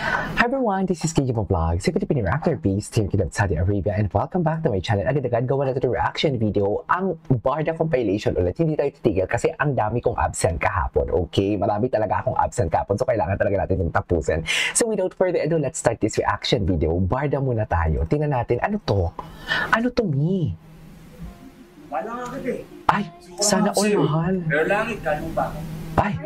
Hi everyone, this is KJ Vlog, si Filipino reactor based here in Saudi Arabia, and welcome back to my channel. Agad-agad gawa na ito reaction video, ang Barda compilation ulit. Hindi tayo titigil kasi ang dami kong absent kahapon, okay? Marami talaga akong absent kahapon, so kailangan talaga natin yung tapusin. So without further ado, let's start this reaction video. Barda muna tayo. Tingnan natin, ano to? Ano to, Mi? Wala nga kasi. Ay, sana all mahal. Pero langit ka, lupa. Ay!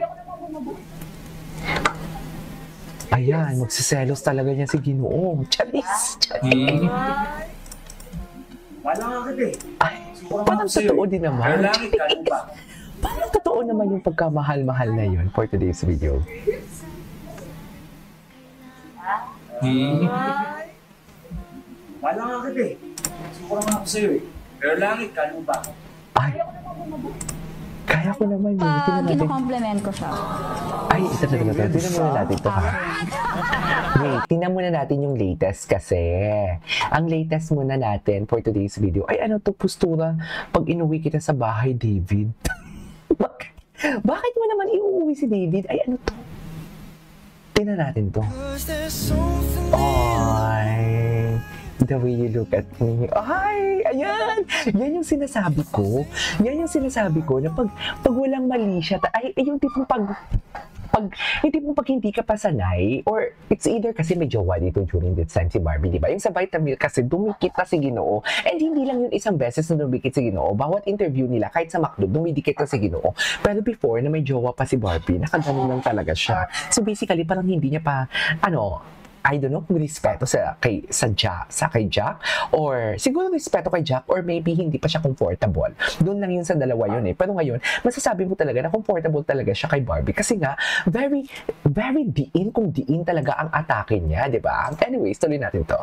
Ayan, magsiselos talaga niya si Ginoo. Charis! Charis! Wala nga kasi. Ay, parang totoo din naman. Pero langit ka, lupa. Parang totoo naman yung pagkamahal-mahal na yun for today's video. Wala nga kasi. Subukan nga ako sa'yo eh. Pero langit ka, lupa. Ay, kaya ko naman yun. Kino-compliment ko siya. Ay, ito. Tingnan muna natin ito, ha? Wait, tingnan muna natin yung latest kasi. Ang latest muna natin for today's video. Ay, ano to, postura pag inuwi kita sa bahay, David? Bakit mo naman iuwi si David? Ay, ano to? Tingnan natin to. Ay, the way you look at me. Ay, ayan! Yan yung sinasabi ko. Yan yung sinasabi ko na pag walang mali siya, ay, yung tipong pag hindi ka pa sanay, or it's either kasi may jowa dito during this time si Barbie, di ba? Yung sa Vitamil kasi dumikit na si Ginoo. And hindi lang yung isang beses na dumikit si Ginoo. Bawat interview nila, kahit sa McDo, dumidikit na si Ginoo. Pero before na may jowa pa si Barbie, nakaganon lang talaga siya. So basically, parang hindi niya pa, I don't know, kung respeto kay Jack, or siguro respeto kay Jack, or maybe hindi pa siya comfortable. Doon lang yun sa dalawa yun eh. Pero ngayon, masasabi mo talaga na comfortable talaga siya kay Barbie kasi nga, very, very diin kung diin talaga ang atake niya, di ba? Anyways, tuloy natin to.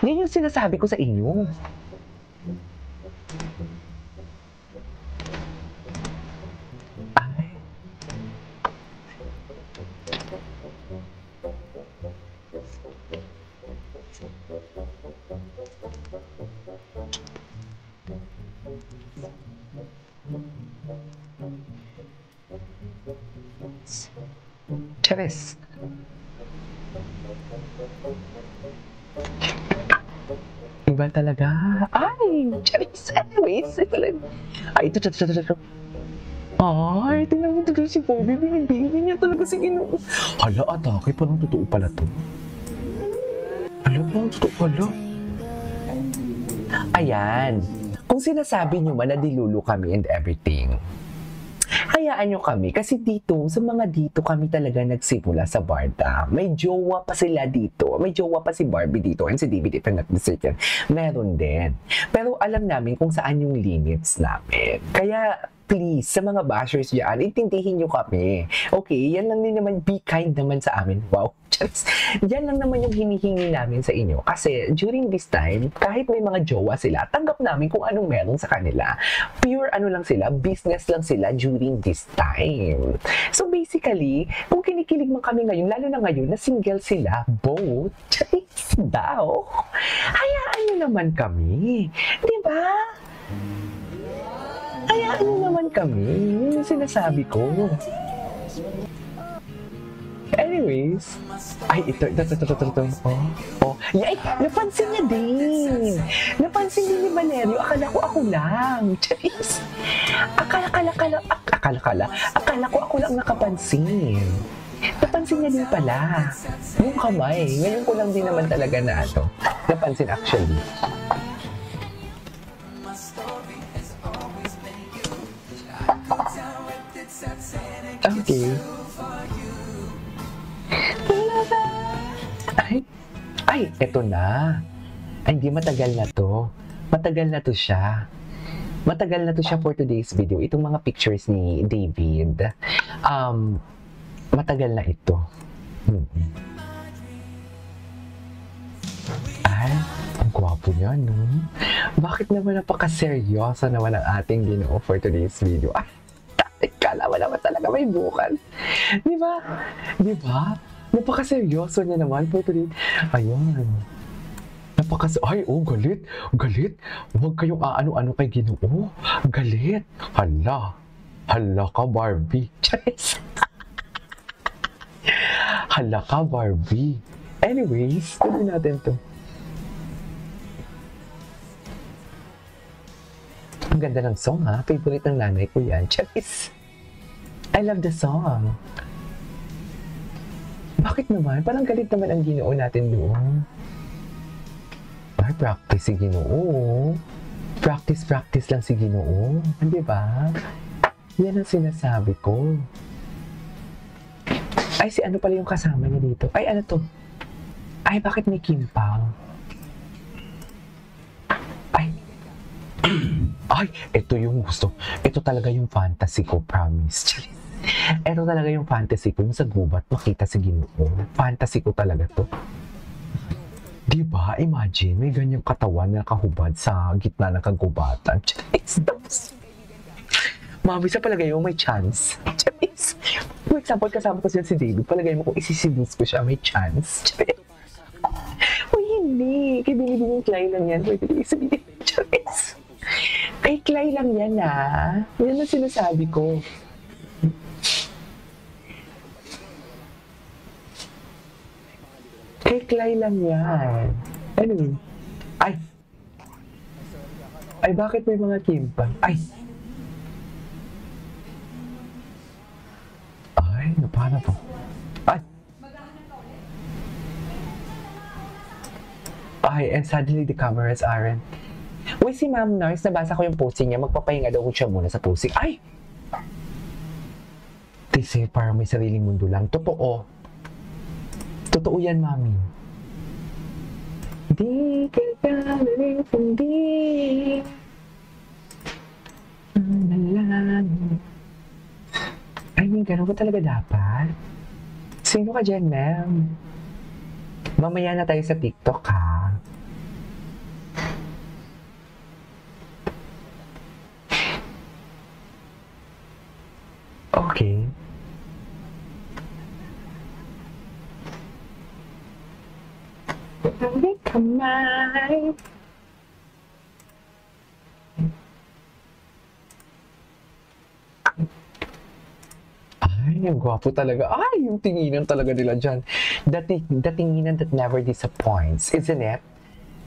Yan yung sinasabi ko sa inyo. Charis. Iba talaga. Ay, Charis. Anyways, ay, ito. Ay, tingnan mo talaga si Bobby. Binibigyan niya talaga si Ginoo. Hala, atake. Parang totoo pala to. Hala, parang totoo pala. Ayan. Kung sinasabi niyo man na dilulu kami and everything, hayaan nyo kami kasi dito, sa mga dito kami talaga nagsimula sa Barda. May jowa pa sila dito. May jowa pa si Barbie dito and si David, if I'm not mistaken. Meron din. Pero alam namin kung saan yung limits namin. Kaya please, sa mga bashers dyan, intindihin nyo kami. Okay, yan lang din naman, be kind naman sa amin. Wow, just, yan lang naman yung hinihingi namin sa inyo. Kasi during this time, kahit may mga jowa sila, tanggap namin kung anong meron sa kanila. Pure ano lang sila, business lang sila during this time. So basically, kung kinikilig man kami ngayon, lalo na ngayon na single sila, both, charis daw, hayaan nyo naman kami. Diba? Hayaan nyo naman kami. Yun yung sinasabi ko. Anyways. Ay, ito. Oh. Yay! Napansin niya din. Napansin din ni Valerio. Akala ko ako lang. Charis. Akala ko ako lang nakapansin. Napansin niya din pala. Yung kamay. Ngayon ko lang din naman talaga na napansin actually. Okay. Ay, eto na. Ay, hindi, matagal na to. Matagal na to siya. Matagal na to siya for today's video. Itong mga pictures ni David. Matagal na ito. Ay, ang gwapo niya, no? Bakit naman napaka-seryosa naman ang ating Ginoo for today's video? Ay, kala mo naman talaga may bukal. Di ba? Di ba? Napaka-seryoso niya naman for today. Ayun. Ay, oh, galit. Galit. Huwag kayong aano-ano kay Ginoo. Galit. Hala. Hala ka, Barbie. Charis. Hala ka, Barbie. Anyways, tuloy natin to. Ang ganda ng song ha. Favorite ng nanay ko yan. Charis. I love the song. Bakit naman? Parang galit naman ang Ginoo natin doon. Ay, practice si Ginoo. Practice lang si Ginoo. Di ba? Yan ang sinasabi ko. Ay, si ano pala yung kasama niya dito? Ay, ano to? Ay, bakit may kimpang? Ay. Ay, ito yung gusto. Ito talaga yung fantasy ko, promise. Ito talaga yung fantasy ko. Yung sa gubat, makita si Ginoo. Fantasy ko talaga to. Diba? Imagine, may ganyang katawan na kahubad sa gitna ng kagubatan. Charis. Mami, sa palagay mo may chance. Charis. For example, kasama ko siya si David. Palagay mo kung isisidus ko siya, may chance. Charis. Uy, hindi. Kay binibiging Clay lang yan. Pwede sabihin. Charis. Kay Clay lang yan, ah. Yan ang sinasabi ko. Kay Clay lang yan. Anyway. Ay. Ay, bakit may mga kimpang? Ay. Ay, paano to? Ay. Ay, and suddenly the cameras aren't. Uy, si Ma'am Nurse, nabasa ko yung posting niya. Magpapahinga daw siya muna sa posting. Ay! Kasi parang may sariling mundo lang. Totoo. Totoo yan, Mami. Di kita nalipundi. Ay, may ganun ba talaga dapat? Sino ka dyan, ma'am? Mamaya na tayo sa TikTok, ha? Okay. Hindi kamay. Ay, ang gwapo talaga. Ay, yung tinginan talaga nila dyan. The tinginan that never disappoints, isn't it?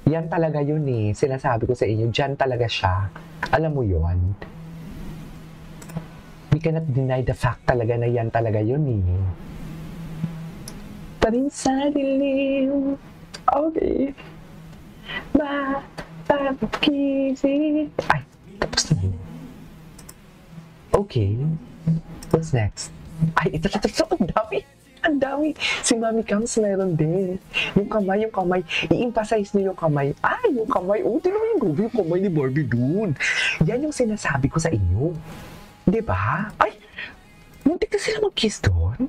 Yan talaga yun eh. Sinasabi ko sa inyo, dyan talaga siya. Alam mo yun? We cannot deny the fact talaga na yan talaga yun eh. Parin sa dilim. Okay. Mapapakisip. Ay, tapos na yun. Okay. What's next? Ay, ito. Ang dami. Ang dami. Si Mami Cams meron din. Yung kamay. I-emphasize niyo yung kamay. Ay, yung kamay. Oh, tinan mo yung grabe yung kamay ni Barbie dun. Yan yung sinasabi ko sa inyo. Diba? Ay, muntik na sila mag-kiss doon.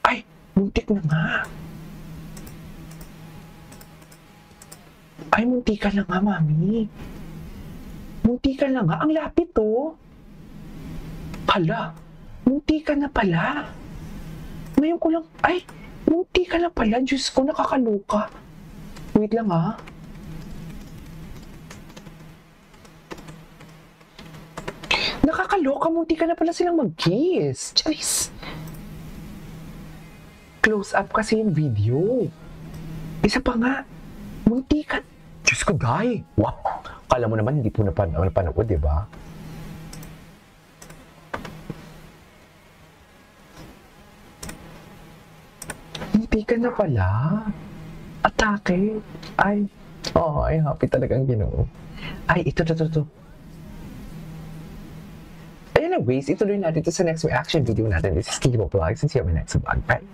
Ay, muntik na nga. Ay, muntikan na nga, Mami. Muntikan na nga. Ang lapit, oh. Hala, muntikan na pala. Ngayon ko lang, ay, muntikan na pala. Diyos ko, nakakaloka. Wait lang, ha. Nakakaloka, muntikan na pala silang mag-kiss. Charis. Close up kasi yung video. Isa pa nga, muntikan. Diyos ko, guy. Wow. Kala mo naman, hindi po napanood, diba? Muntikan na pala. Atake. Ay. Oh, ay, happy talagang Ginoo. Ay, ito. Anyways, ituloy natin ito sa next reaction video natin. This is Kiki Vlogs and see you in my next vlog. Bye!